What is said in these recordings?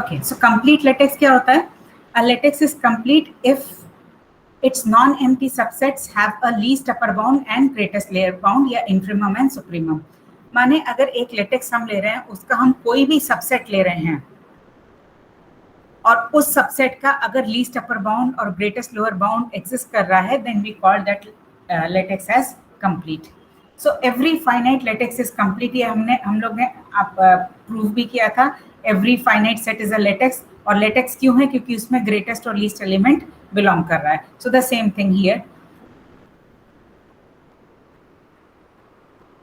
Okay, so complete latex क्या होता है? A latex is complete if its non-empty subsets have a least upper bound and greatest layer bound या infimum and supremum. माने अगर एक latex हम ले रहे हैं, उसका हम कोई भी subset ले रहे हैं और उस सबसेट का अगर लीस्ट अपर बाउंड और ग्रेटेस्ट लोअर बाउंड एग्जिस्ट कर रहा है, then we call that lattice as complete. So every finite lattice is complete. ये हम लोग ने आप प्रूव भी किया था. Every finite set is a lattice. और लेटेक्स क्यों है? क्योंकि उसमें ग्रेटेस्ट और लीस्ट एलिमेंट बिलोंग कर रहा है. So the same thing here.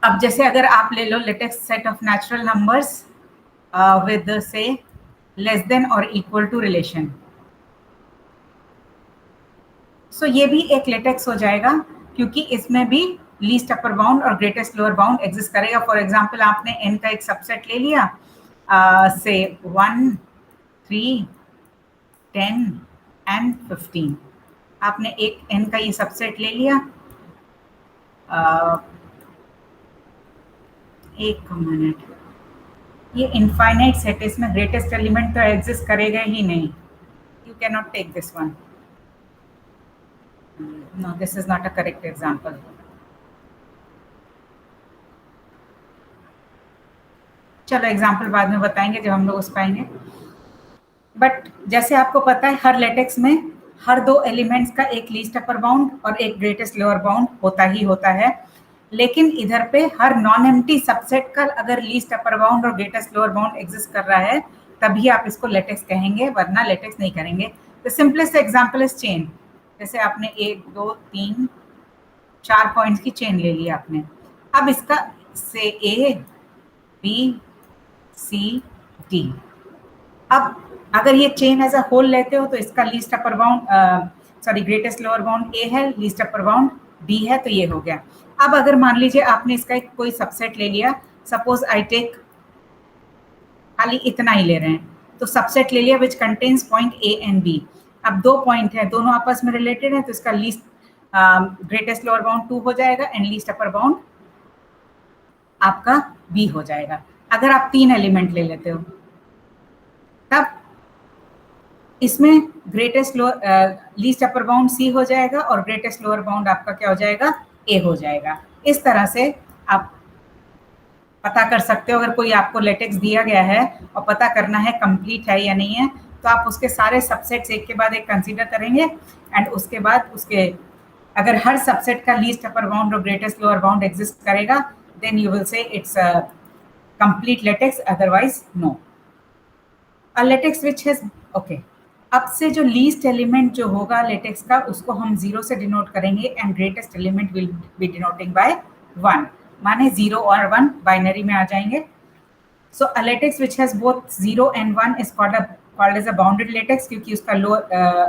अब जैसे अगर आप ले लो lattice set of natural numbers with say less than और इक्वल टू रिलेशन. सो ये भी एक लेटेक्स हो जाएगा क्योंकि इसमें भी लीस्ट अपर बाउंड और ग्रेटेस्ट लोअर बाउंड एग्जिस्ट करेगा. फॉर एग्जांपल आपने n का एक सबसेट ले लिया से 1, 3, 10 एंड 15. आपने एक n का ये सबसेट ले लिया. एक मिनट. ये इनफाइनाइट सेट, इसमें ग्रेटेस्ट एलिमेंट तो एग्जिस्ट करेगा ही नहीं. You can not take this one. No, this is not a correct example. चलो एग्जाम्पल बाद में बताएंगे जब हम लोग उस पाएंगे. बट जैसे आपको पता है हर लेटेक्स में हर दो एलिमेंट्स का एक लीस्ट अपर बाउंड और एक ग्रेटेस्ट लोअर बाउंड होता ही होता है. लेकिन इधर पे हर नॉन एम्प्टी सबसेट का अगर लीस्ट अपर बाउंड और ग्रेटेस्ट लोअर बाउंड एग्जिस्ट कर रहा है तभी आप इसको लेटेक्स कहेंगे, वरना लेटेक्स नहीं करेंगे. The simplest example is chain. जैसे आपने 1, 2, 3, 4 पॉइंट्स की चेन ले ली आपने. अब इसका से A, B, C, D. अब अगर ये चेन एज अ होल लेते हो तो इसका least upper bound greatest lower bound A है, लीस्ट अपर बाउंड B है, तो ये हो गया. अब अगर मान लीजिए आपने इसका एक कोई सबसेट ले लिया. सपोज आई टेक, खाली इतना ही ले रहे हैं, तो सबसेट ले लिया which contains point A and B. अब 2 पॉइंट है, दोनों आपस में रिलेटेड है, तो इसका लीस्ट ग्रेटेस्ट लोअर बाउंड 2 हो जाएगा एंड लीस्ट अपर बाउंड आपका B हो जाएगा. अगर आप 3 एलिमेंट ले लेते हो तब इसमें greatest least upper bound C हो जाएगा और ग्रेटेस्ट लोअर बाउंड आपका क्या हो जाएगा? A हो जाएगा. इस तरह से आप पता कर सकते हो. अगर कोई आपको लेटेक्स दिया गया है और पता करना है कंप्लीट है या नहीं है, तो आप उसके सारे सबसेट्स एक के बाद एक कंसीडर करेंगे एंड उसके बाद उसके अगर हर सबसेट का लीस्ट अपर बाउंड और ग्रेटेस्ट लोअर बाउंड एग्जिस्ट करेगा, then you will say it's a complete lattice, otherwise no. A lattice which has okay. अब से जो लीस्ट एलिमेंट जो होगा लेटेक्स का, उसको हम 0 से डिनोट करेंगे and greatest element will be denoting by 1. माने 0 और 1 बाइनरी में आ जाएंगे. So a lattice which has both 0 and 1 is called as a bounded lattice, क्योंकि उसका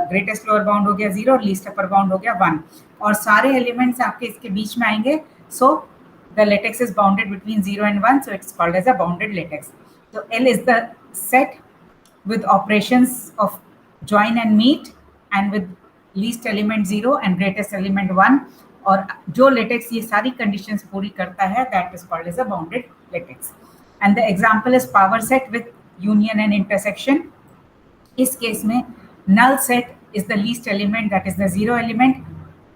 ग्रेटेस्ट लोअर बाउंड हो गया 0 और लीस्ट अपर बाउंड हो गया 1 और सारे एलिमेंट्स आपके इसके बीच में आएंगे. So the lattice is bounded between 0 and 1, so it's called as a bounded lattice. तो L is the set with operations of join and meet and with least element 0 and greatest element 1. और जो latex ये सारी conditions पूरी करता है, that is called as a bounded latex. And the example is power set with union and intersection. इस case में null set is the least element, that is the 0 element,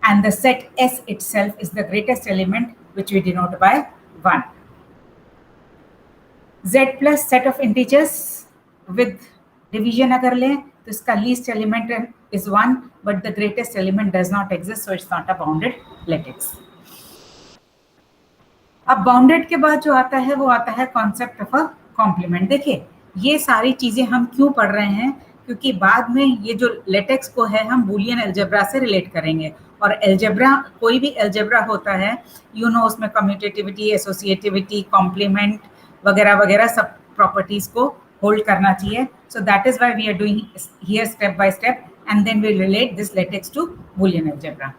and the set S itself is the greatest element, which we denote by 1. Z plus set of integers with division अगर लें तो इसका least element is 1 but the greatest element does not exist, so it's not a bounded latex. अब bounded के बाद जो आता है वो आता है कॉन्सेप्ट ऑफ अ कॉम्प्लीमेंट. देखिए ये सारी चीजें हम क्यों पढ़ रहे हैं, क्योंकि बाद में ये जो लेटेक्स को है हम बूलियन अलजेब्रा से रिलेट करेंगे. और अलजेब्रा, कोई भी अलजेब्रा होता है, यू नो, उसमें कम्यूटेटिविटी, एसोसिएटिविटी, कॉम्प्लीमेंट वगैरह वगैरह सब प्रॉपर्टीज को होल्ड करना चाहिए. So that is why we are doing here step by step, and then we relate this latex to Boolean algebra.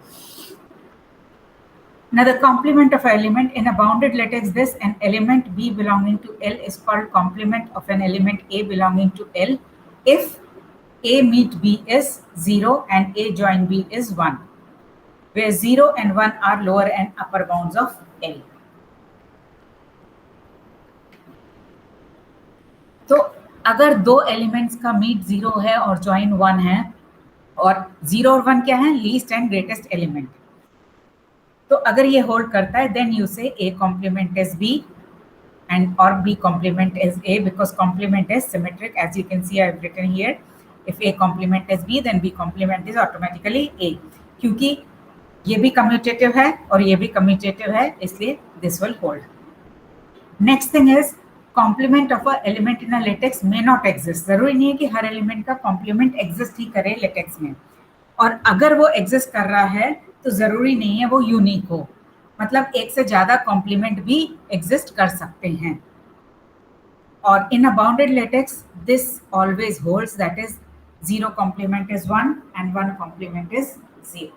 Now the complement of an element in a bounded latex, this an element B belonging to L is called complement of an element A belonging to L if A meet B is 0 and A join B is 1, where 0 and 1 are lower and upper bounds of L. तो अगर दो elements का meet 0 है और join 1 है, और 0 और 1 क्या है, लीस्ट एंड ग्रेटेस्ट एलिमेंट, तो अगर ये होल्ड करता है then you say A complement is B and or B complement is A, because complement is symmetric, as you can see I have written here. If A complement is B then B complement is automatically A, क्योंकि ये भी commutative है और ये भी commutative है, इसलिए this will hold. Next thing is complement of a element in a lattice may not exist. जरूरी नहीं है कि हर एलिमेंट का कॉम्प्लीमेंट एग्जिस्ट ही करे लेटेक्स में, और अगर वो एग्जिस्ट कर रहा है तो जरूरी नहीं है वो यूनिक हो, मतलब एक से ज्यादा कॉम्प्लीमेंट भी एग्जिस्ट कर सकते हैं. और in a bounded lattice this always holds, that is 0 complement is 1 and 1 complement is 0.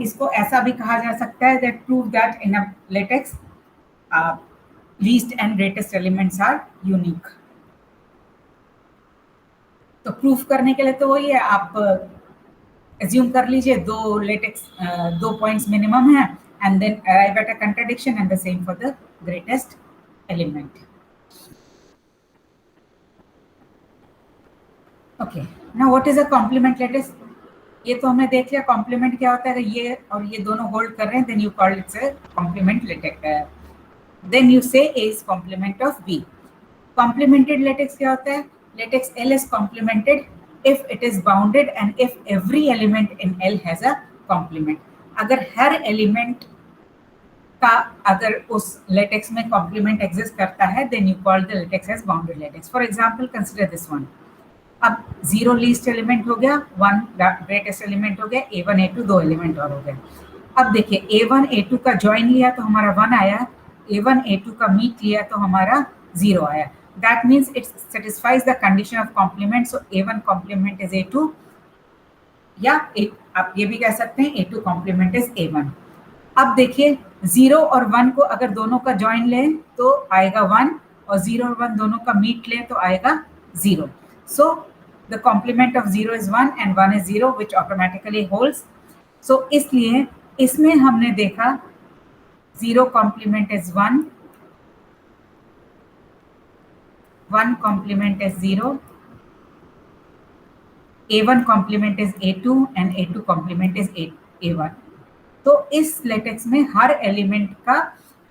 इसको ऐसा भी कहा जा सकता है that prove that in a lattice least and greatest elements are unique. तो प्रूफ करने के लिए तो वही है, आप एज्यूम कर लीजिए दो लेटेक्स दो पॉइंट्स मिनिमम है and then arrive at a contradiction and the same for the greatest element. Okay, now what is a complement lattice? ये तो हमने देख लिया कॉम्प्लीमेंट क्या होता है. अगर ये और ये दोनों होल्ड कर रहे हैं then you call it's a complement lattice. Then you say A is complement of B. Complemented latex क्या होता है? Latex L is complemented if it is bounded and if every element in L has a complement. अगर हर element का अगर उस latex में complement exist करता है then you call the lattice as bounded lattice. For example consider this one. अब 0 least element हो गया, 1 ग्रेटेस्ट एलिमेंट हो गया, A1 A2 दो एलिमेंट और हो गए. अब देखिए A1 A2 का ज्वाइन लिया तो हमारा 1 आया, A1 A2 का मीट लिया तो हमारा 0 आया. That means it satisfies the condition of complement. So A1 complement is A2, या आप ये भी कह सकते हैं A2 कॉम्प्लीमेंट इज A1. अब देखिए 0 और 1 को अगर दोनों का ज्वाइन लें तो आएगा 1, और 0 और 1 दोनों का मीट लें तो आएगा 0. So the complement of 0 is 1 and 1 is 0 which automatically holds. So इसलिए इसमें हमने देखा 0 complement is 1, 1 complement is 0, A1 complement is A2 and A2 complement is A1. तो इस लेटेक्स में हर एलिमेंट का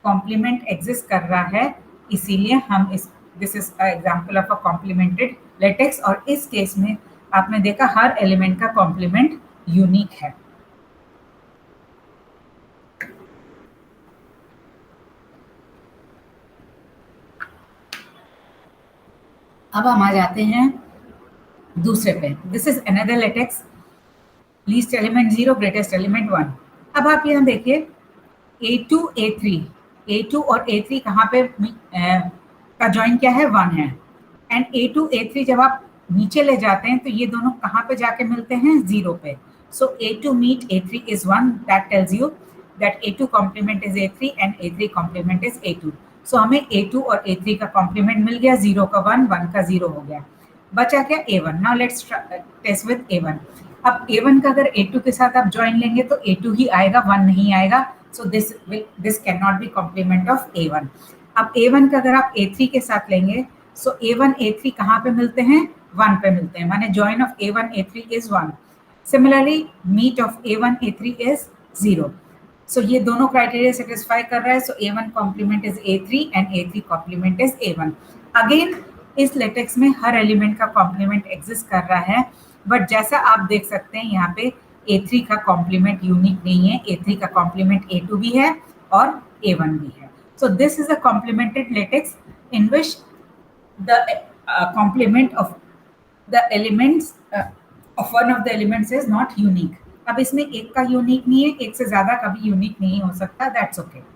कॉम्प्लीमेंट एग्जिस्ट कर रहा है, इसीलिए हम इस this is example of a complemented lattice. और इस केस में आपने देखा हर एलिमेंट का कॉम्प्लीमेंट यूनिक है. अब हम आ जाते हैं दूसरे पे. This is another latex, least element 0, greatest element 1. अब आप यहाँ देखिए A2 A3, A2 और A3 कहाँ पे का ज्वाइन क्या है, 1 है. एंड A2 A3 जब आप नीचे ले जाते हैं तो ये दोनों कहाँ पे जाके मिलते हैं, 0 पे. So A2 meet A3 is 1. That tells you that A2 complement is A3 and A3 complement is A2. So हमें A2 और A3 का कॉम्प्लीमेंट मिल गया, 0 का 1, 1 का 0 हो गया. बचा क्या, A1. Now let's test with A1. अब A1 का अगर A2 के साथ आप ज्वाइन लेंगे तो A2 ही आएगा, 1 नहीं आएगा. So this can not be complement of A1. अब A1 का अगर आप A3 के साथ लेंगे सो A1 A3 कहाँ पे मिलते हैं, 1 पे मिलते हैं, माने join of A1 A3 is 1. Similarly meet of A1 A3 is 0. So ये दोनों क्राइटेरिया सेटिस्फाई कर रहा है. So A1 complement is A3 and A3 complement is A1. Again इस लेटेक्स में हर एलिमेंट का कॉम्प्लीमेंट एग्जिस्ट कर रहा है, बट जैसा आप देख सकते हैं यहाँ पे A3 का कॉम्प्लीमेंट यूनिक नहीं है. A3 का कॉम्प्लीमेंट A2 भी है और A1 भी है. सो this is a complemented latex in which the complement of the elements of one of the elements is not unique. अब इसमें एक का यूनिक नहीं है, एक से ज्यादा कभी यूनिक नहीं हो सकता. That's okay.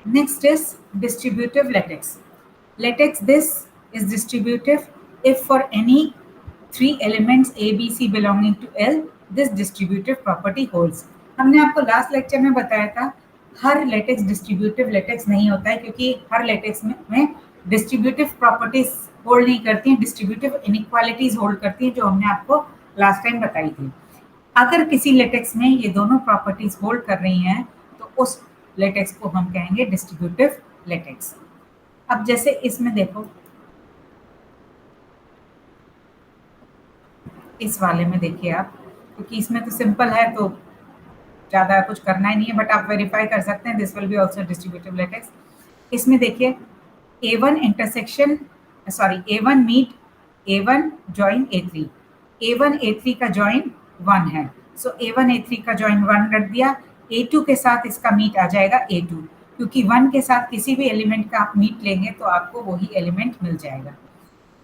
Next is distributive latex. Latex this is distributive if for any 3 elements A, B, C belonging to L, this distributive property holds. हमने आपको लास्ट लेक्चर में बताया था हर लेटेक्स डिस्ट्रीब्यूटिव लेटेक्स नहीं होता है, क्योंकि हर लेटेक्स में डिस्ट्रीब्यूटिव प्रॉपर्टीज होल्ड नहीं करती हैं, डिस्ट्रीब्यूटिव इनइक्वालिटीज होल्ड करती हैं, जो हमने आपको लास्ट टाइम बताई थी। अगर किसी लेटेक्स में ये दोनों प्रॉपर्टीज होल्ड कर रही हैं तो उस लेटेक्स को हम कहेंगे डिस्ट्रीब्यूटिव लेटेक्स। अब जैसे इसमें देखो, इस वाले में देखिए आप, क्योंकि इसमें तो सिंपल है तो ज़्यादा कुछ करना ही नहीं है, बट आप वेरीफाई कर सकते हैं, this will be also distributive latex. इसमें देखिए A1 intersection A1 meet A1 join A3, A1 A3 का जॉइन 1 है, सो A1 A3 का जॉइन 1 रख दिया। A2 के साथ इसका मीट आ जाएगा A2, क्योंकि 1 के साथ किसी भी एलिमेंट का आप मीट लेंगे तो आपको वही एलिमेंट मिल जाएगा।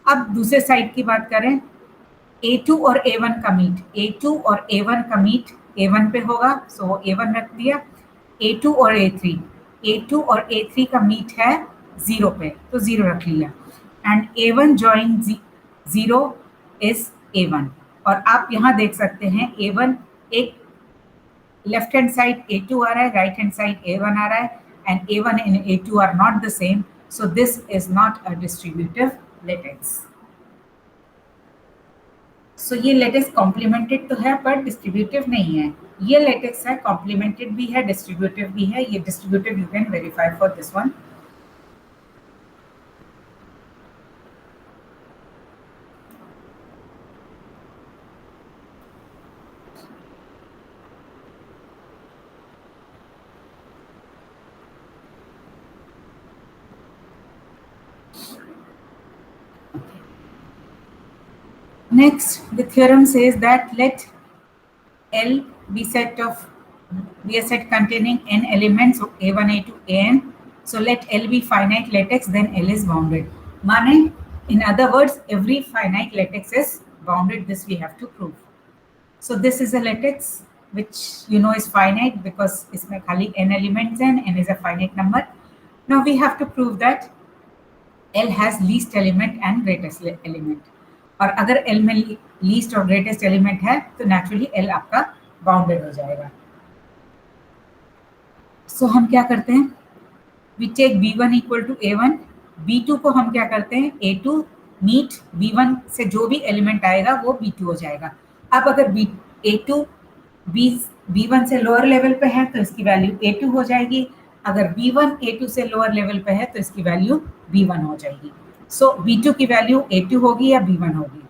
अब दूसरे साइड की बात करें, A2 और A1 का मीट, A2 और A1 का मीट A1 पे होगा, सो वो A1 रख दिया। A2 और A3 और A3 का मीट है 0 पे, तो 0 रख लिया। And A1 join 0 is A1, और आप यहाँ देख सकते हैं A1 एक लेफ्ट हैंड साइड A2 आ रहा है, राइट हैंड साइड A1 आ रहा है, and A1 and A2 are not the same, so this is not a distributive lattice. So ये लेटेक्स कॉम्प्लीमेंटेड तो है पर डिस्ट्रीब्यूटिव नहीं है। ये लेटेक्स है, कॉम्प्लीमेंटेड भी है, डिस्ट्रीब्यूटिव भी है। ये distributive you can verify for this one. Next, the theorem says that let L be a set containing n elements of A1, A2, An. So let L be finite latex, then L is bounded. माने, in other words, every finite latex is bounded. This we have to prove. So this is a latex which you know is finite because इसमें खाली n elements and n is a finite number. Now we have to prove that L has least element and greatest element. और अगर L में least और greatest element है तो naturally L आपका bounded हो जाएगा। सो हम क्या करते हैं, we take B1 equal to A1, B2 को हम क्या करते हैं A2 मीट B1 से जो भी एलिमेंट आएगा वो B2 हो जाएगा। अब अगर A2 B1 से लोअर लेवल पे है तो इसकी वैल्यू A2 हो जाएगी, अगर B1 A2 से लोअर लेवल पे है तो इसकी वैल्यू B1 हो जाएगी। सो B2 की वैल्यू A2 होगी या B1 होगी,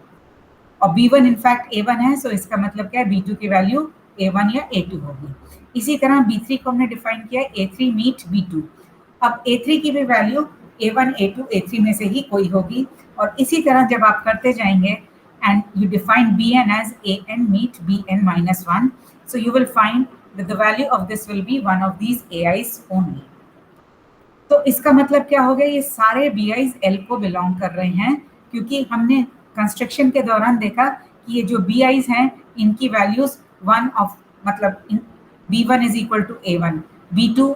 और B1 इनफैक्ट A1 है, सो इसका मतलब क्या है B2 की वैल्यू A1 या A2 होगी। इसी तरह B3 को हमने डिफाइन किया A3 मीट B2। अब A3 की भी वैल्यू A1 A2 A3 में से ही कोई होगी, और इसी तरह जब आप करते जाएंगे and you define Bn as An meet Bn minus 1, so you will find that the value of this will be one of these AIs only. तो इसका मतलब क्या हो गया, ये सारे BIs L को बिलोंग कर रहे हैं, क्योंकि हमने कंस्ट्रक्शन के दौरान देखा कि ये जो BIs हैं इनकी वैल्यूज वन ऑफ मतलब B1 is equal to A1, B2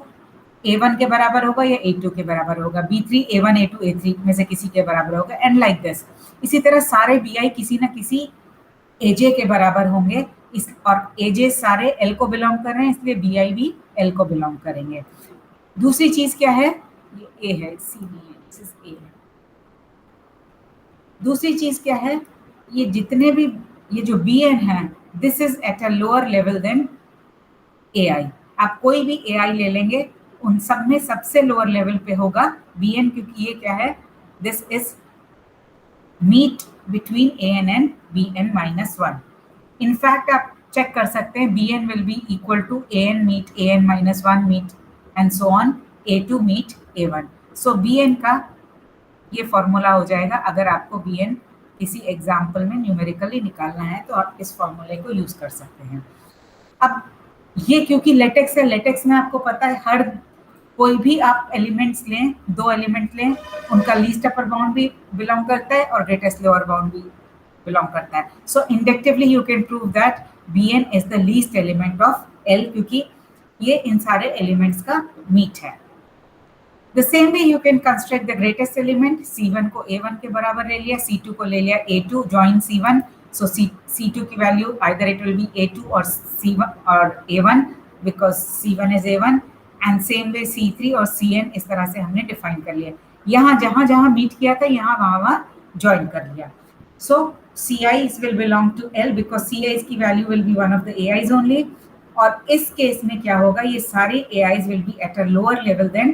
A1 के बराबर होगा या A2 के बराबर होगा, B3 A1 A2 A3 में से किसी के बराबर होगा, एंड लाइक दिस। इसी तरह सारे BI किसी ना किसी AJ के बराबर होंगे, और AJ सारे L को बिलोंग कर रहे हैं, इसलिए BI भी L को बिलोंग करेंगे। दूसरी चीज क्या है, ये A है, CBN A है। दूसरी चीज क्या है, ये जितने भी ये जो Bn है, this is at a lower level than AI। आप कोई भी AI ले लेंगे, उन सब में सबसे लोअर लेवल पे होगा Bn, क्योंकि ये क्या है, this is meet between An and Bn minus 1। In fact आप चेक कर सकते हैं Bn will be equal to An meet An minus 1 meet and so on A2 meet A1। So Bn का ये फॉर्मूला हो जाएगा। अगर आपको Bn किसी एग्जाम्पल में न्यूमेरिकली निकालना है तो आप इस फॉर्मूले को यूज कर सकते हैं। अब ये क्योंकि लेटेक्स है, लेटेक्स में आपको पता है हर कोई भी आप एलिमेंट्स लें, दो एलिमेंट लें, उनका लीस्ट अपर बाउंड भी बिलोंग करता है और ग्रेटेस्ट लोअर बाउंड भी बिलोंग करता है। So inductively you can prove that Bn is the least element of L, क्योंकि ये इन सारे एलिमेंट्स का मीट है। The same way you can construct the greatest element. C1 को A1 के बराबर ले लिया, C2 को ले लिया A2 join C1, So C2 की value either it will be A2 or C1 or A1 because C1 is A1 and same way C3 और Cn इस तरह से हमने define कर लिया. यहाँ जहाँ जहाँ meet किया था यहाँ वहाँ join कर लिया. So CIs will belong to L because CIs की value will be one of the AIs only. और इस केस में क्या होगा, ये सारे AIs will be at a lower level than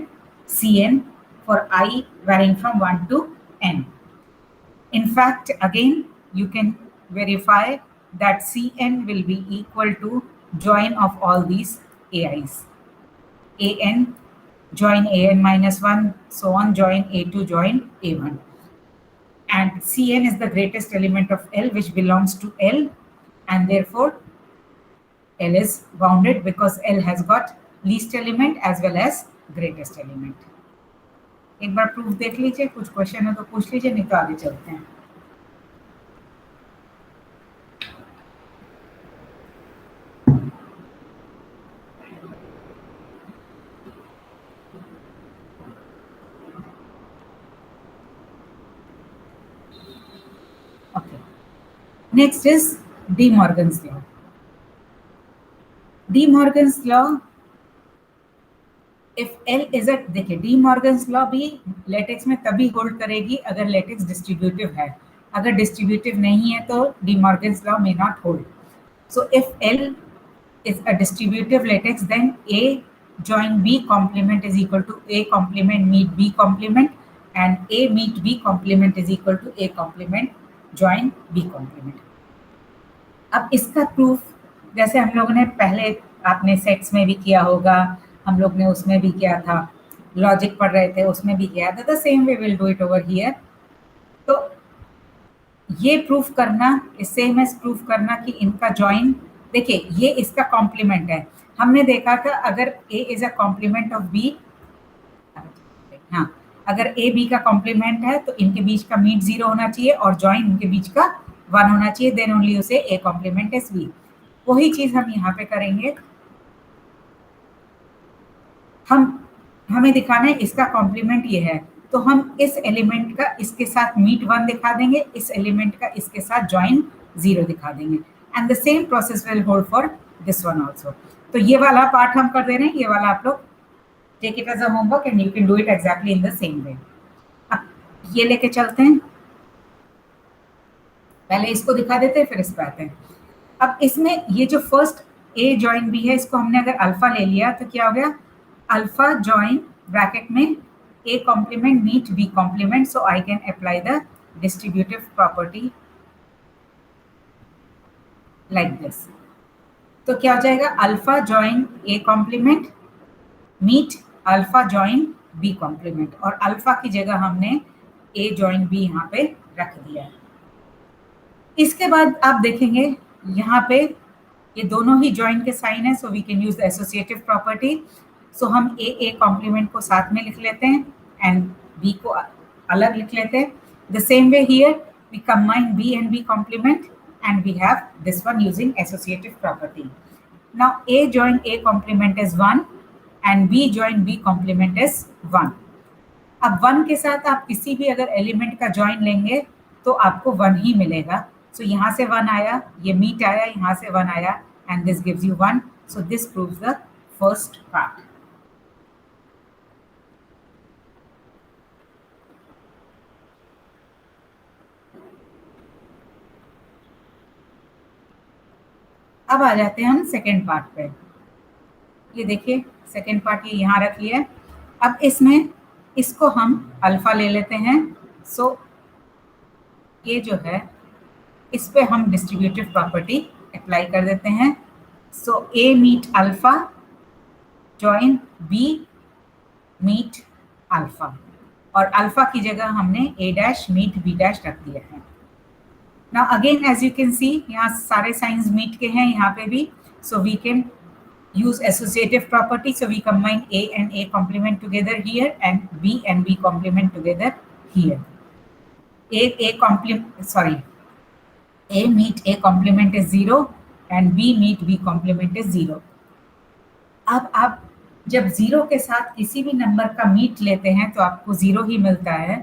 Cn for I varying from 1 to n. In fact, again, you can verify that Cn will be equal to join of all these AIs. An join An minus 1, so on, join A2, join A1. And Cn is the greatest element of L which belongs to L, and therefore L is bounded because L has got least element as well as greatest element. एक बार proof देख लीजिए, कुछ question है तो पूछ लीजिए, नहीं तो आगे चलते हैं. Okay. Next is De Morgan's law. De Morgan's law, if L is a, देखिए De Morgan's law भी लेटेक्स में तभी होल्ड करेगी अगर लेटेक्स डिस्ट्रीब्यूटिव है. अगर डिस्ट्रीब्यूटिव नहीं है तो De Morgan's law may not hold. So if L is a distributive latex, then A join B complement is equal to A complement meet B complement, and A meet B complement is equal to A complement join B complement. अब इसका proof जैसे हम लोगों ने पहले, आपने sets में भी किया होगा, हम लोग ने उसमें भी किया था, लॉजिक पढ़ रहे थे उसमें भी किया था, the same way will do it over here. तो ये प्रूफ करना, सेम एज प्रूफ करना कि इनका जॉइन, देखिए ये इसका कॉम्प्लीमेंट है. हमने देखा था अगर A is a complement of B, हाँ, अगर A B का कॉम्प्लीमेंट है तो इनके बीच का मीट 0 होना चाहिए और जॉइन इनके बीच का 1 होना चाहिए, देन ओनली उसे A कॉम्प्लीमेंट इज B. वही चीज हम यहाँ पे करेंगे. हमें दिखाना है इसका कॉम्प्लीमेंट ये है, तो हम इस एलिमेंट का इसके साथ मीट 1 दिखा देंगे, इस एलिमेंट का इसके साथ जॉइन 0 दिखा देंगे, and the same process will hold for this one also. तो ये वाला पार्ट हम कर दे रहे हैं, ये वाला आप लोग take it as a homework and you can do it exactly in the same way. अब ये लेके चलते हैं, पहले इसको दिखा देते हैं फिर इस पे आते हैं. अब इसमें ये जो फर्स्ट A जॉइन B है, इसको हमने अगर अल्फा ले लिया तो क्या हो गया, अल्फा जॉइन ब्रैकेट में A complement meet B complement, so I can apply the distributive property like this. तो क्या हो जाएगा, alpha join A complement meet alpha join B complement, और अल्फा की जगह हमने A जॉइन B यहाँ पे रख दिया है. इसके बाद आप देखेंगे यहाँ पे ये दोनों ही जॉइन के साइन है, so we can use the associative property. So हम A कॉम्प्लीमेंट को साथ में लिख लेते हैं एंड B को अलग लिख लेते हैं. The same way here we combine B and B complement and we have this one using associative property. Now A join A complement is 1 and B join B complement is 1. अब 1 के साथ आप किसी भी अगर एलिमेंट का join लेंगे तो आपको 1 ही मिलेगा. सो यहाँ से 1 आया, ये मीट आया, यहाँ से 1 आया, and this gives you 1. So this proves the first part. अब आ जाते हैं हम सेकेंड पार्ट पे. ये देखिए सेकेंड पार्ट ये यहाँ रख लिया है. अब इसमें इसको हम अल्फा ले लेते हैं. सो ये जो है इस पे हम डिस्ट्रीब्यूटिव प्रॉपर्टी अप्लाई कर देते हैं. So A meet alpha join B meet alpha, और अल्फा की जगह हमने A dash meet B dash रख दिया है. Now again as you can see यहाँ सारे साइंस मीट के हैं यहाँ पे भी, so we can use associative property. So we combine A and A complement together here and B and B complement together here. A meet A complement is 0 and B meet B complement is 0. अब आप जब 0 के साथ किसी भी number का meet लेते हैं तो आपको 0 ही मिलता है.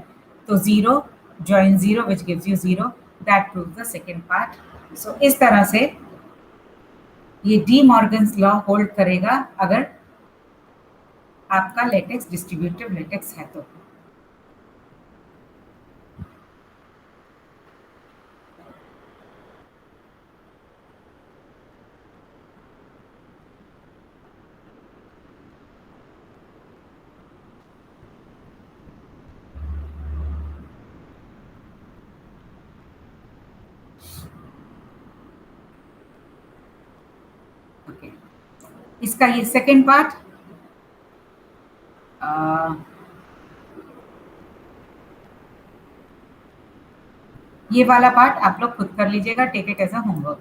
तो 0 join 0 which gives you 0. That proves the second part. So इस तरह से ये डी मॉर्गन्स लॉ होल्ड करेगा अगर आपका लेटेक्स डिस्ट्रीब्यूटिव लेटेक्स है तो। इसका ये सेकेंड पार्ट, ये वाला पार्ट आप लोग खुद कर लीजिएगा, take it as a homework.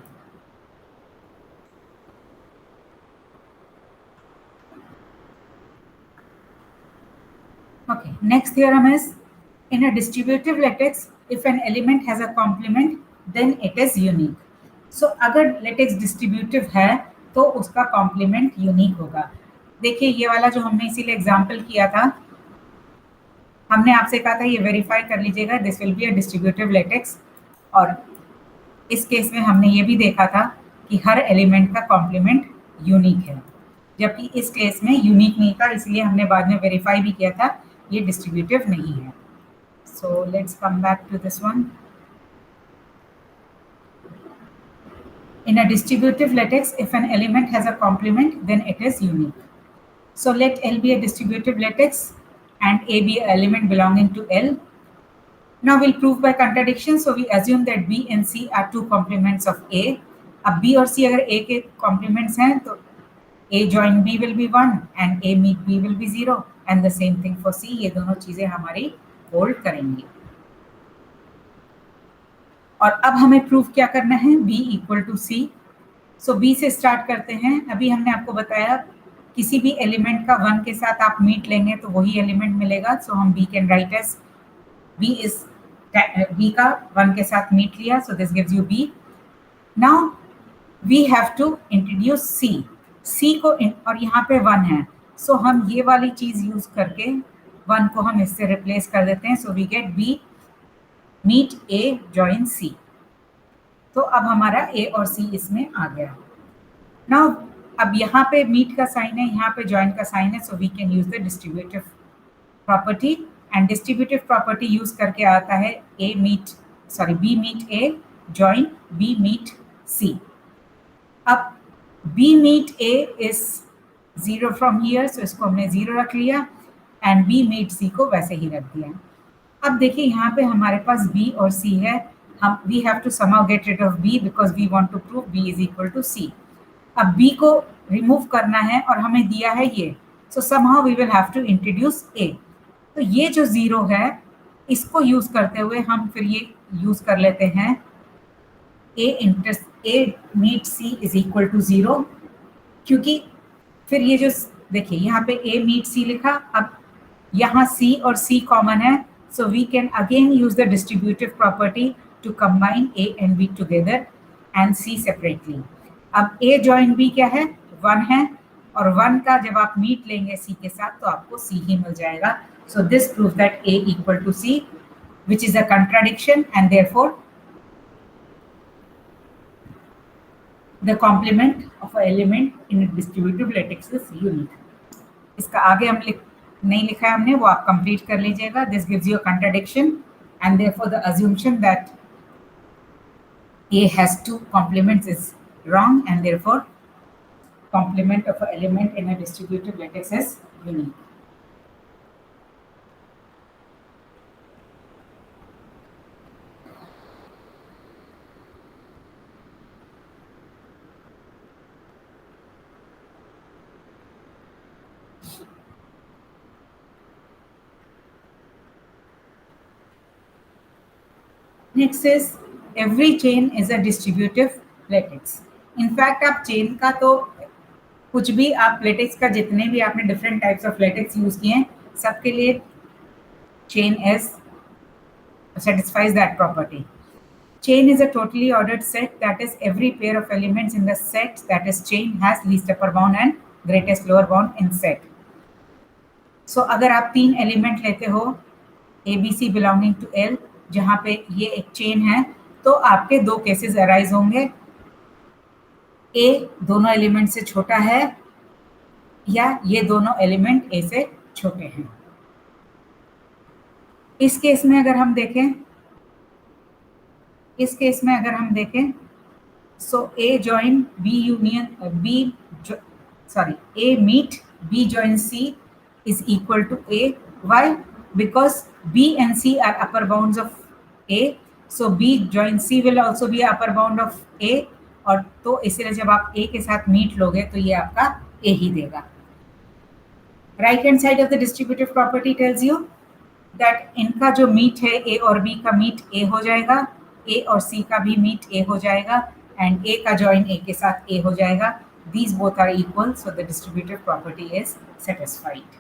Okay, next theorem is in a distributive latex, if an element has a complement, then it is unique. So अगर latex distributive है तो उसका complement unique होगा। देखिए ये वाला जो हमने इसीलिए एग्जाम्पल किया था, हमने आपसे कहा था ये वेरीफाई कर लीजिएगा, this will be a distributive latex. और इस केस में हमने ये भी देखा था कि हर एलिमेंट का कॉम्प्लीमेंट यूनिक है, जबकि इस केस में यूनिक नहीं था, इसलिए हमने बाद में वेरीफाई भी किया था ये डिस्ट्रीब्यूटिव नहीं है। So let's come back to this one. In a distributive latex, if an element has a complement, then it is unique. So let L be a distributive latex and A be an element belonging to L. Now we'll prove by contradiction. So we assume that B and C are two complements of A. अब B और C अगर A के complements हैं तो A join B will be 1 and A meet B will be 0 and the same thing for C. ये दोनों चीजें हमारी hold करेंगी। और अब हमें प्रूफ क्या करना है, B equal to C। So B से स्टार्ट करते हैं। अभी हमने आपको बताया किसी भी एलिमेंट का 1 के साथ आप मीट लेंगे तो वही एलिमेंट मिलेगा। सो हम B can write as B is B का 1 के साथ मीट लिया, so this gives you B। Now we have to introduce C को और यहाँ पे 1 है, सो हम ये वाली चीज यूज करके 1 को हम इससे रिप्लेस कर देते हैं। So we get B meet A join C। तो अब हमारा A और C इसमें आ गया। नाउ अब यहाँ पे मीट का साइन है, यहाँ पे जॉइन का साइन है, so we can use the distributive property. And distributive property use करके आता है B meet A join B meet C। अब B meet A is 0 from here, so इसको हमने 0 रख लिया एंड B मीट C को वैसे ही रख दिया। अब देखिए यहाँ पे हमारे पास B और C है, हम we have to somehow get rid of B because we want to prove B is equal to C। अब B को रिमूव करना है और हमें दिया है ये, so somehow we will have to introduce A। तो ये जो 0 है इसको यूज करते हुए हम फिर ये यूज कर लेते हैं A meet C is equal to 0, क्योंकि फिर ये जो देखिए यहाँ पे A मीट C लिखा, अब यहाँ C और C कॉमन है, so we can again use the distributive property to combine A and B together and C separately। अब A join B क्या है, 1 है, और 1 का जब आप मीट लेंगे C के साथ तो आपको C ही मिल जाएगा। So this proves that A equal to C, which is a contradiction and therefore the complement of an element in a distributive latex is unique। इसका आगे हम नहीं लिखा है हमने, वो आप कंप्लीट कर लीजिएगा। This gives you a contradiction and therefore the assumption that A has 2 complements is wrong and therefore complement of an element in a distributive latex is unique। Next is every chain is a distributive latex। In fact आप chain का तो कुछ भी आप latex का जितने भी आपने different types of lattice use किए हैं सबके लिए chain as satisfies that property। Chain is a totally ordered set, that is every pair of elements in the set that is chain has least upper bound and greatest lower bound in set। So अगर आप 3 element लेते हो ABC belonging to L, जहाँ पे ये एक chain है, तो आपके दो केसेस अराइज होंगे, ए दोनों एलिमेंट से छोटा है या ये दोनों एलिमेंट ए से छोटे हैं। इस केस में अगर हम देखें, so A join B union B, sorry, A meet B join C is equal to A. Why? Because B and C are upper bounds of A. So B join C will also be upper bound of A. और तो इसलिए जब आप A के साथ meet लोगे तो ये आपका A ही देगा। Right hand side of the distributive property tales you that इनका जो मीट है A और B का मीट A हो जाएगा, A और C का भी मीट A हो जाएगा, एंड A का जॉइन A के साथ A हो जाएगा। These both are equal, so the distributive property is satisfied.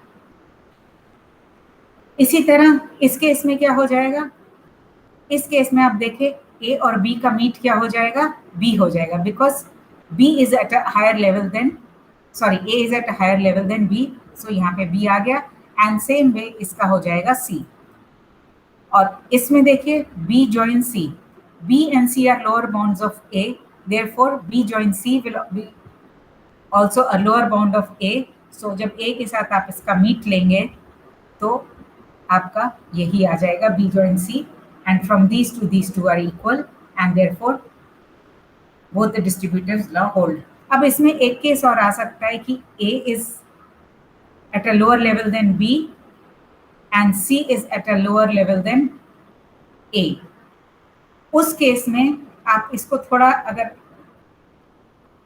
इसी तरह इस केस में क्या हो जाएगा, इस केस में आप देखें A और B का मीट क्या हो जाएगा, B हो जाएगा, because B is at a higher level than, sorry, A is at a higher level than B, so यहाँ पे B आ गया, एंड सेम वे इसका हो जाएगा C। और इसमें देखिए B join C, B and C are lower bounds of A, therefore B join C will be also a lower bound of A. So जब A के साथ आप इसका मीट लेंगे तो आपका यही आ जाएगा B join C, and from these two are equal, and therefore both the distributives law hold. अब इसमें एक केस और आ सकता है कि A is at a lower level than B and C is at a lower level than A. उस case में आप इसको थोड़ा अगर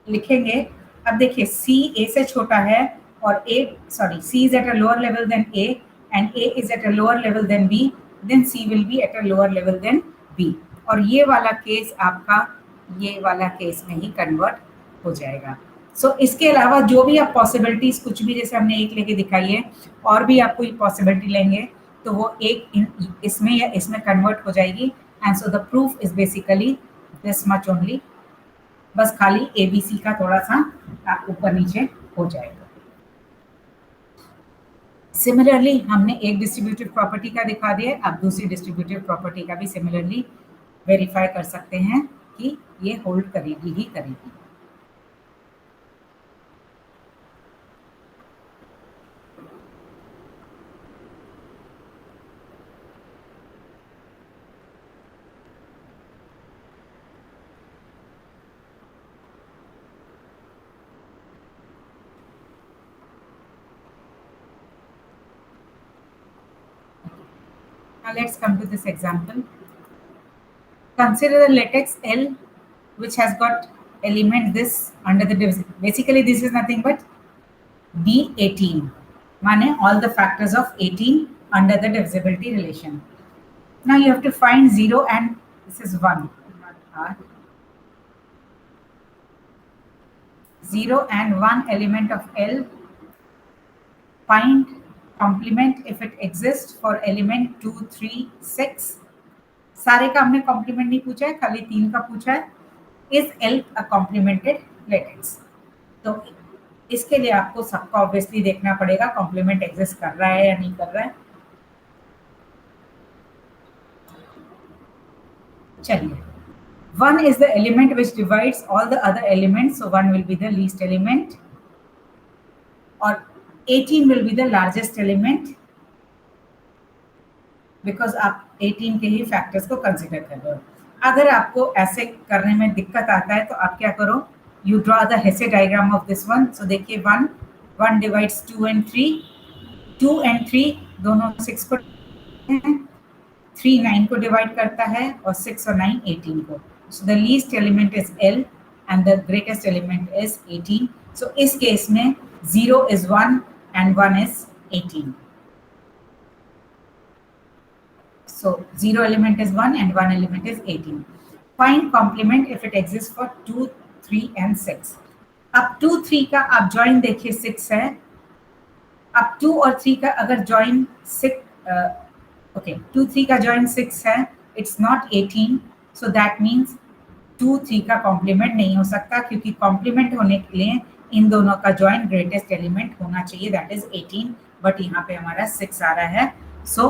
लिखेंगे, अब देखिए C A से छोटा है और C is at a lower level than A and A is at a lower level than B, then C will be at a lower level than B. और ये वाला केस आपका ये वाला केस में ही कन्वर्ट हो जाएगा। सो इसके अलावा जो भी आप पॉसिबिलिटीज कुछ भी, जैसे हमने एक लेके दिखाई है, और भी आप कोई पॉसिबिलिटी लेंगे तो वो एक इसमें या इसमें कन्वर्ट हो जाएगी, and so the proof is basically this much only. बस खाली ABC का थोड़ा सा आप ऊपर नीचे हो जाएगा। सिमिलरली हमने एक डिस्ट्रीब्यूटिव प्रॉपर्टी का दिखा दिया, आप दूसरी डिस्ट्रीब्यूटिव प्रॉपर्टी का भी सिमिलरली वेरीफाई कर सकते हैं कि ये होल्ड करेगी ही करेगी। Now let's come to this example. Consider the latex L which has got element this under the basically this is nothing but B18, माने all the factors of 18 under the divisibility relation. Now you have to find 0 and this is 1, not R. 0 and 1 element of L. Find complement if it exists for element 2, 3, 6. सारे का हमने complement नहीं पूछा है, खाली 3 का पूछा है। Is L a complemented latex? तो इसके लिए आपको सबका ऑब्वियसली देखना पड़ेगा कॉम्प्लीमेंट एग्जिस्ट कर रहा है या नहीं कर रहा है। चलिए, 1 is the element which divides all the other elements, so 1 will be the least element, और 18 will be the largest element because आप 18 के ही फैक्टर्स को कंसिडर कर रहे हो। अगर आपको ऐसे करने में दिक्कत आता है तो आप क्या करो, you draw the Hasse diagram of this one. So देखिए 1 डिवाइड्स 2 and 3, 2 and 3 दोनों 6 को, 3 9 को डिवाइड करता है और 6 और 9 18 को। So the least element is L and the greatest element is 18। सो इस केस में 0 is 1 and 1 is 18. So 0 element is 1 and 1 element is 18. Find complement if it exists for 2, 3 and 6. अब 2, 3 का आप जॉइन देखिए 6 है। अब 2 और 3 का अगर जॉइन 6, ओके 2, 3 का जॉइन 6 है, it's not 18, so that means 2, 3 का कॉम्प्लीमेंट नहीं हो सकता, क्योंकि कॉम्प्लीमेंट होने के लिए इन दोनों का जॉइन ग्रेटेस्ट एलिमेंट होना चाहिए, दैट इज 18, बट यहाँ पे हमारा 6 आ रहा है, सो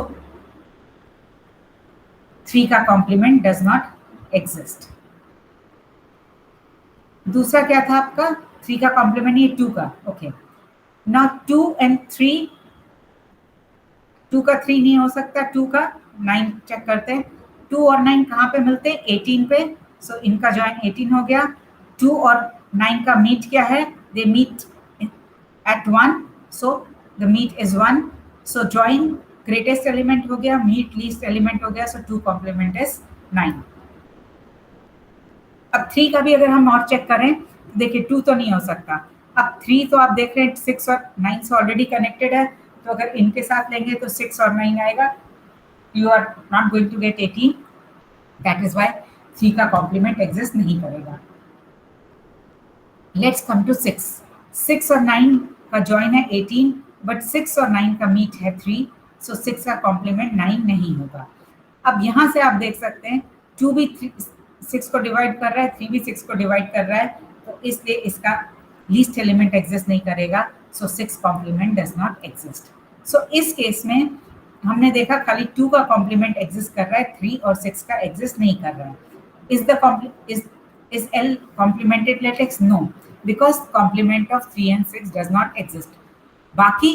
3 का कॉम्प्लीमेंट डज नॉट exist. दूसरा क्या था आपका? 3 का कॉम्प्लीमेंट, ये 2 का. ओके, नाउ 2 and 3, 2 का 3 नहीं हो सकता, 2 का 9 चेक करते हैं. 2 और 9 कहाँ पे मिलते हैं? 18 पे. सो इनका ज्वाइन 18 हो गया. 2 और 9 का मीट क्या है? They meet at 1, so the meet is 1. So join greatest element हो गया, मीट लीस्ट एलिमेंट हो गया, सो 2 कॉम्प्लीमेंट इज 9. अब 3 का भी अगर हम और चेक करें, देखिए 2 तो नहीं हो सकता. अब 3 तो आप देख रहे हैं 6 और 9 से ऑलरेडी कनेक्टेड है, तो अगर इनके साथ लेंगे तो 6 और 9 आएगा. You are not going to get 18. That is why 3 का कॉम्प्लीमेंट एग्जिस्ट नहीं करेगा. Let's come to 6. 6 और 9 का जॉइन है 18, बट 6 और 9 का मीट है 3, सो 6 का कॉम्प्लीमेंट 9 नहीं होगा. अब यहाँ से आप देख सकते हैं 2 भी 6 को डिवाइड कर रहा है, 3 भी 6 को डिवाइड कर रहा है, तो इसलिए इसका लीस्ट एलिमेंट एग्जिस्ट नहीं करेगा. सो 6 कॉम्प्लीमेंट डज नॉट एग्जिस्ट. सो इस केस में हमने देखा खाली 2 का कॉम्प्लीमेंट एग्जिस्ट कर रहा है, 3 और 6 का एग्जिस्ट नहीं कर रहा है. Is L complemented latex? No, because complement of 3 and 6 does not exist. बाकी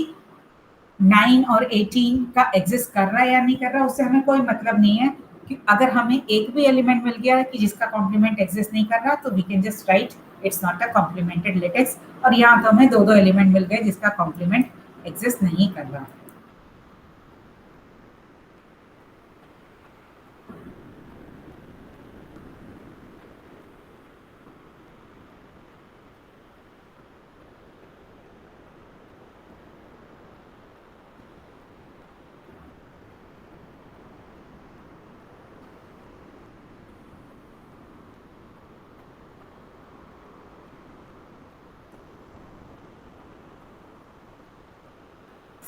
9 और 18 का एग्जिस्ट कर रहा है या नहीं कर रहा है, उससे हमें कोई मतलब नहीं है. कि अगर हमें एक भी एलिमेंट मिल गया है कि जिसका कॉम्प्लीमेंट एग्जिस्ट नहीं कर रहा, तो we can just write it's not a complemented lattice. और यहाँ तो हमें दो दो एलिमेंट मिल गए जिसका कॉम्प्लीमेंट एग्जिस्ट नहीं कर रहा.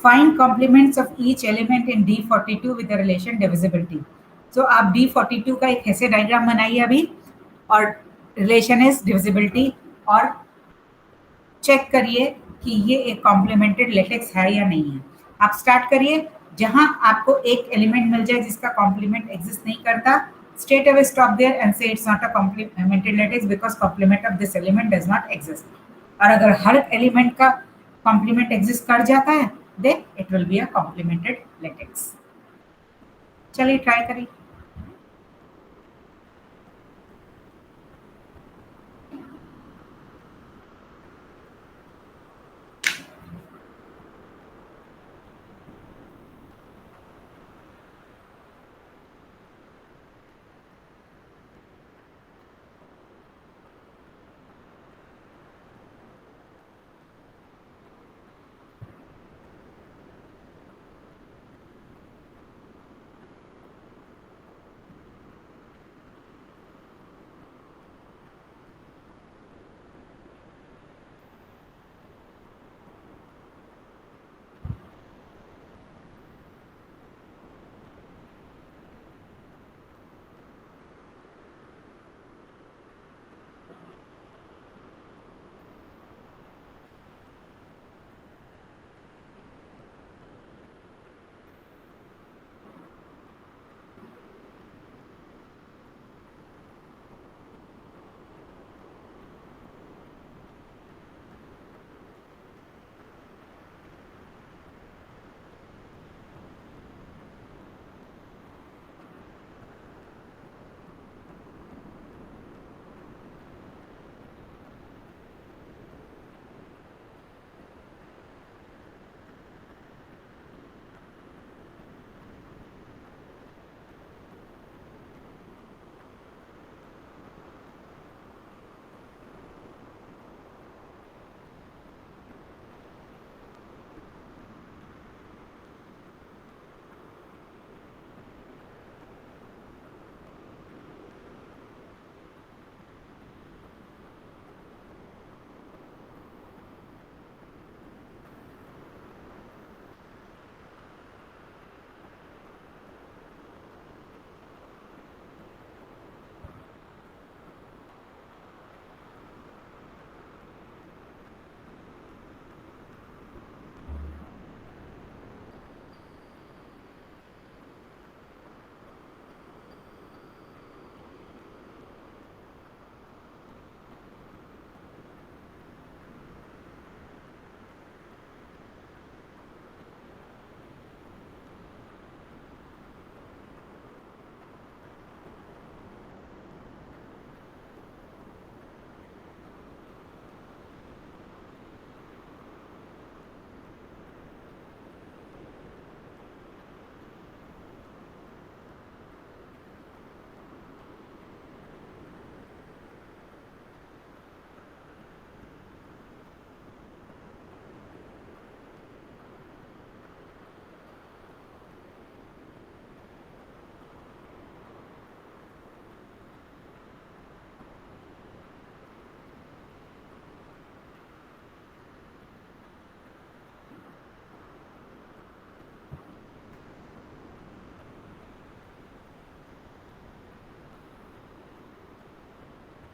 Find complements of each element in D42 with the relation divisibility. So आप D42 का एक ऐसे डायग्राम बनाइए अभी, और रिलेशन इज डिविजिबिलिटी, और चेक करिए कि ये एक कॉम्प्लीमेंटेड लेटेक्स है या नहीं है. आप स्टार्ट करिए, जहां आपको एक एलिमेंट मिल जाए जिसका कॉम्प्लीमेंट एग्जिस्ट नहीं करता, straight away stop there and say it's not a complemented latex because complement of this element does not exist. और अगर हर एलिमेंट का कॉम्प्लीमेंट एग्जिस्ट कर जाता है, then it will be a complemented latex. चलिए try करिए.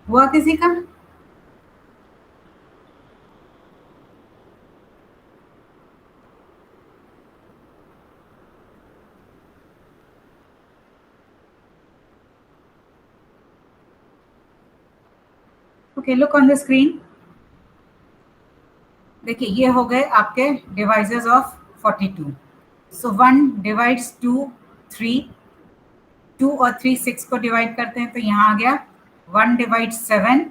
हुआ किसी का? Okay, look on the screen. देखिए ये हो गए आपके डिवाइसेस ऑफ 42। सो 1 डिवाइड्स 2 3, 2 और 3 6 को डिवाइड करते हैं तो यहाँ आ गया 1 डिवाइड 7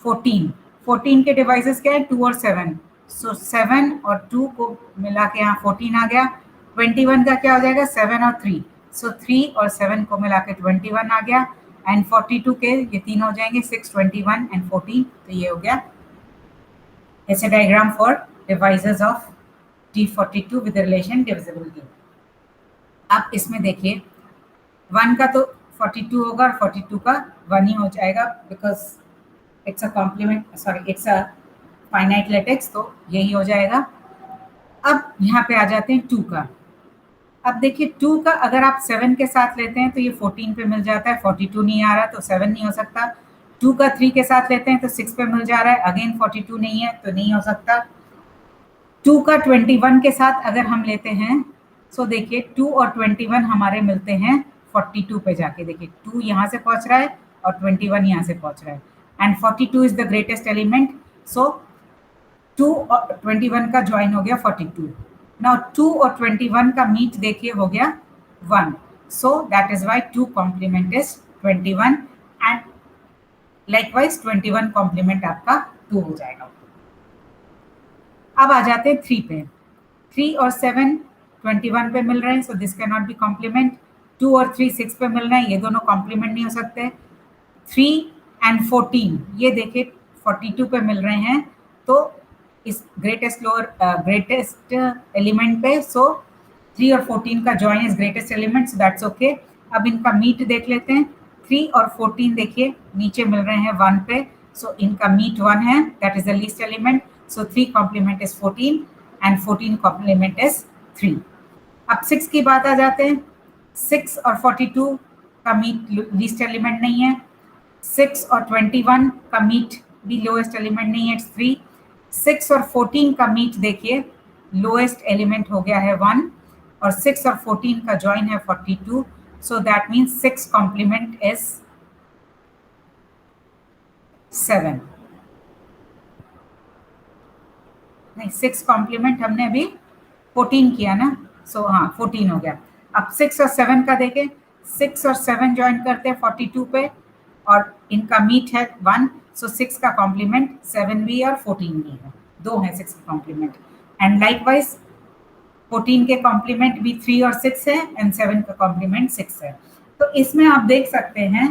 14। 14 के डिवाइसेस क्या है 2 और 7। सो 7 और 2 को मिला के यहाँ 14 आ गया। 21 का क्या हो जाएगा 7 और 3। सो 3 और 7 को मिला के 21 आ गया। एंड 42 के ये तीन हो जाएंगे 6, 21 एंड 14। तो ये हो गया ऐसे diagram for devices of D42 with relation divisibility. आप इसमें देखिए 1 का तो 42 होगा और 42 का 1 ही हो जाएगा because it's a complement, sorry it's a finite latex, तो यही हो जाएगा। अब यहाँ पे आ जाते हैं 2 का। अब देखिए 2 का अगर आप 7 के साथ लेते हैं तो ये 14 पे मिल जाता है, 42 नहीं आ रहा तो 7 नहीं हो सकता। 2 का 3 के साथ लेते हैं तो 6 पे मिल जा रहा है, अगेन 42 नहीं है तो नहीं हो सकता। 2 का 21 के साथ अगर हम लेते हैं, सो देखिए 2 और 21 हमारे मिलते हैं 42 पे जाके। देखिए 2 यहाँ से पहुंच रहा है और 21 यहाँ से पहुंच रहा है and 42 is the greatest element. So 2 और 21 का ज्वाइन हो गया 42। नाउ 2 और 21 का मीट देखिए हो गया 1। So that is why 2 complement is 21 and likewise 21 complement आपका 2 हो जाएगा। अब आ जाते हैं 3 पे। 3 और 7 21 पे मिल रहे हैं, so this can not be complement. 2 और 3 6 पे मिल रहे हैं, ये दोनों कॉम्प्लीमेंट नहीं हो सकते। 3 एंड 14 ये देखिए 42 पे मिल रहे हैं, तो इस ग्रेटेस्ट लोअर ग्रेटेस्ट एलिमेंट पे, सो 3 और 14 का join is greatest element, so that's okay. अब इनका मीट देख लेते हैं। 3 और 14 देखिए नीचे मिल रहे हैं 1 पे, सो इनका मीट 1 है, that is the least element. So 3 complement is 14 and 14 complement is 3। अब 6 की बात आ जाते हैं। 6 और 42 का मीट लीस्ट एलिमेंट नहीं है। 6 और 21 का मीट भी लोएस्ट एलिमेंट नहीं है, इट्स 3। 6 और 14 का मीट देखिए लोएस्ट एलिमेंट हो गया है 1 और 6 और 14 का ज्वाइन है 42। So that means 6 complement is 7। नहीं, 6 कॉम्प्लीमेंट हमने अभी 14 किया ना, सो हाँ 14 हो गया। अब 6 और 7 का देखें। 6 और 7 ज्वाइन करते हैं 42 पे और इनका मीट है 1, सो 6 का कॉम्प्लीमेंट 7 भी और 14 भी है, दो है 6 का कॉम्प्लीमेंट। एंड लाइकवाइज 14 के कॉम्प्लीमेंट भी 3 और 6 है एंड 7 का कॉम्प्लीमेंट 6 है। तो इसमें आप देख सकते हैं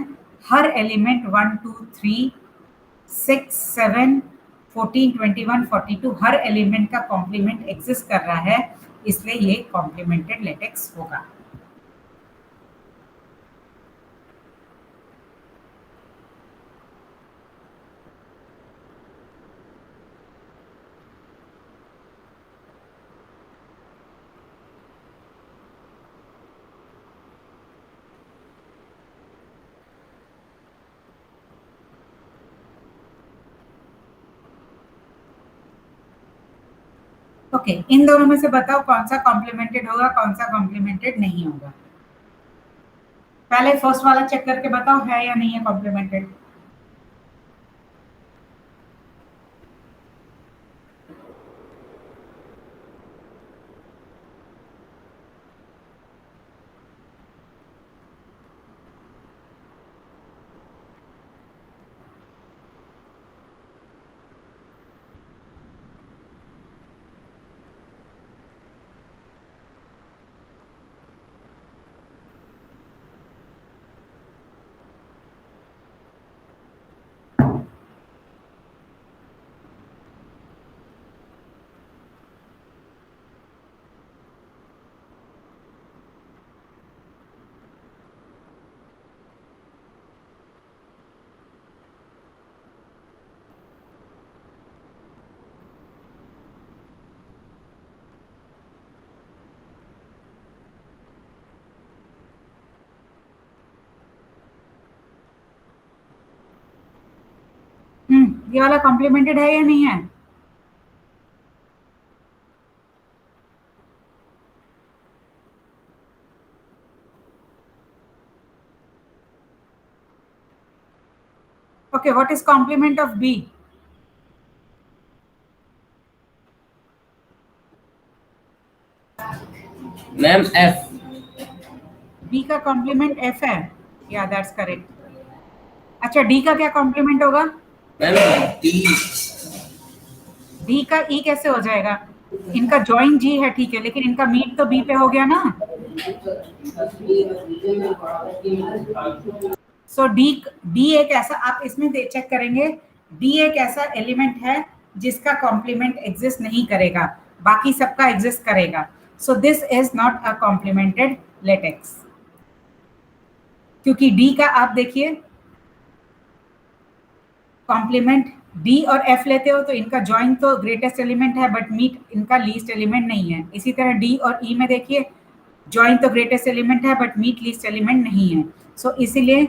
हर एलिमेंट 1 2 3 6 7 14 21 42 हर एलिमेंट का कॉम्प्लीमेंट एग्जिस्ट कर रहा है, इसलिए ये कॉम्प्लीमेंटेड लेटेक्स होगा। ओके, इन दोनों में से बताओ कौन सा कॉम्प्लीमेंटेड होगा, कौन सा कॉम्प्लीमेंटेड नहीं होगा। पहले फर्स्ट वाला चेक करके बताओ है या नहीं है कॉम्प्लीमेंटेड। ये वाला कॉम्प्लीमेंटेड है या नहीं है? Okay, what is complement of B? Ma'am F. B का कॉम्प्लीमेंट F है? या दैट्स करेक्ट. अच्छा, D का क्या कॉम्प्लीमेंट होगा? Ma'am D. D का E कैसे हो जाएगा? इनका ज्वाइन G है, ठीक है, लेकिन इनका मीट तो B पे हो गया ना. सो D एक ऐसा, आप इसमें चेक करेंगे, D एक ऐसा एलिमेंट है जिसका कॉम्प्लीमेंट एग्जिस्ट नहीं करेगा, बाकी सबका एग्जिस्ट करेगा. सो this is not a complemented latex, क्योंकि D का आप देखिए कॉम्प्लीमेंट D और F लेते हो तो इनका जॉइन तो ग्रेटेस्ट एलिमेंट है, बट मीट इनका लीस्ट एलिमेंट नहीं है. इसी तरह D और E में देखिए, जॉइन तो ग्रेटेस्ट एलिमेंट है बट मीट लीस्ट एलिमेंट नहीं है. सो इसीलिए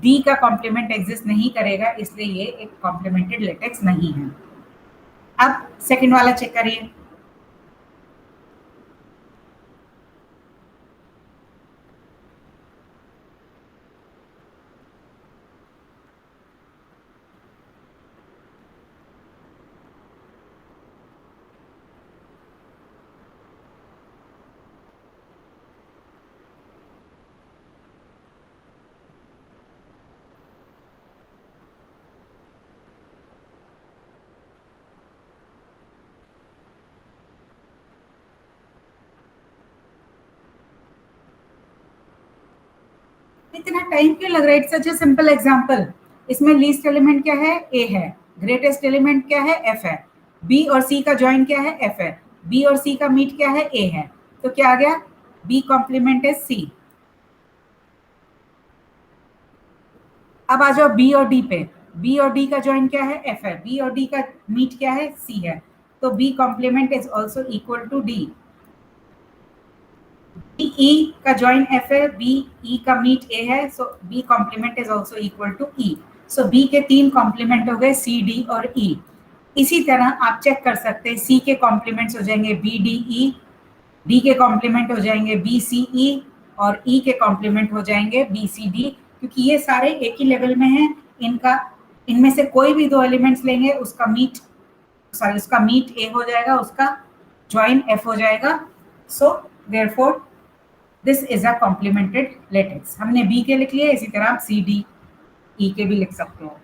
D का कॉम्प्लीमेंट एग्जिस्ट नहीं करेगा, इसलिए ये एक कॉम्प्लीमेंटेड लेटेक्स नहीं है. अब सेकंड वाला चेक करिए. इतना टाइम क्यों लग रहा है? It's such a simple example. इसमें लीस्ट एलिमेंट क्या है? ए है. ग्रेटेस्ट एलिमेंट क्या है? एफ है. बी और सी का जॉइन क्या है? एफ है. बी और सी का मीट क्या है? ए है. तो क्या आ गया? B complement is C. अब आ जाओ बी और डी पे. बी और डी का जॉइन क्या है? एफ है. बी और डी का मीट क्या है? सी है. तो B complement is also equal to D. E का जॉइन एफ है, बी ई का मीट ए है, so B complement is also equal to E. So B के 3 कॉम्प्लीमेंट हो गए, सी डी और ई. इसी तरह आप चेक कर सकते हैं, सी के कॉम्प्लीमेंट्स हो जाएंगे बी डी ई, डी के कॉम्प्लीमेंट हो जाएंगे बी सी ई, और ई के कॉम्प्लीमेंट हो जाएंगे बी सी डी, क्योंकि ये सारे एक ही लेवल में हैं. इनका इनमें से कोई भी 2 एलिमेंट्स लेंगे, उसका मीट ए हो जाएगा, उसका ज्वाइन एफ हो जाएगा. So therefore this is a complemented latex. हमने बी के लिख लिए, इसी तरह आप सी डी ई के भी लिख सकते हो.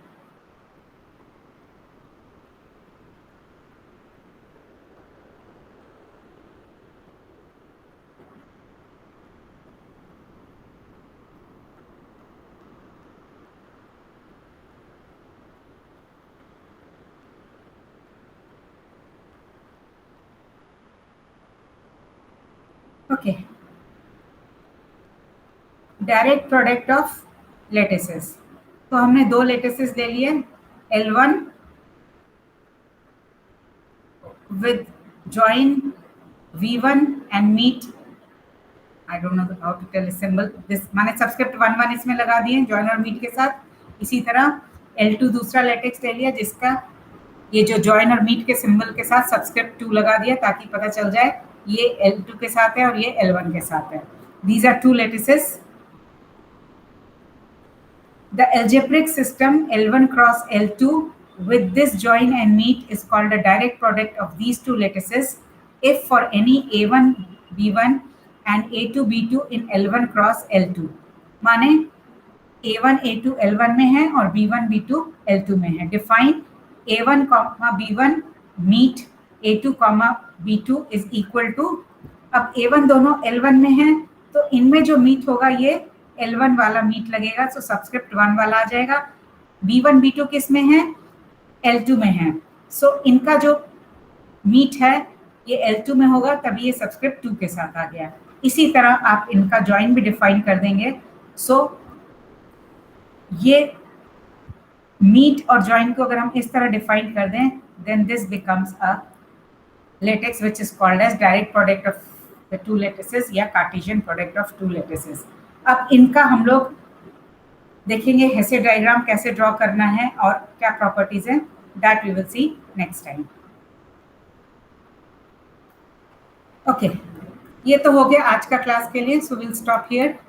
Okay, direct product of lattices. तो हमने 2 लेटेसेस ले लिए, L1 with join V1 and meet, I don't know how to tell a symbol, this माने सबस्क्रिप्ट 1 इसमें लगा दिए join और meet के साथ. इसी तरह L2 दूसरा लेटेक्स ले लिया, जिसका ये जो join और meet के सिंबल के साथ सबस्क्रिप्ट 2 लगा दिया, ताकि पता चल जाए ये L2 के साथ है और ये L1 के साथ है. These are 2 lattices. The algebraic system L1 cross L2 with this join and meet is called a direct product of these 2 lattices if for any A1 B1 and A2 B2 in L1 cross L2. माने A1 A2 L1 में है और B1 B2 L2 में है. Define A1, B1 meet A2, B2 is equal to, अब A1 दोनों L1 में है, तो इनमें जो मीट होगा ये L1 वाला मीट लगेगा, सो सबस्क्रिप्ट 1 वाला आ जाएगा. B1 B2 किस में है? L2 में है. सो इनका जो मीट है ये L2 में होगा, तभी ये सबस्क्रिप्ट 2 के साथ आ गया. इसी तरह आप इनका जॉइन भी डिफाइन कर देंगे. सो ये मीट और जॉइन को अगर हम इस तरह डिफाइन कर दें, then this becomes a lattice which is called as direct product of the 2 lattices या कार्टेशियन प्रोडक्ट ऑफ 2 लेटेसेस. अब इनका हम लोग देखेंगे हेसे डायग्राम कैसे ड्रॉ करना है और क्या प्रॉपर्टीज हैं. that we will see next time. Okay, ये तो हो गया आज का क्लास के लिए. So we'll stop here.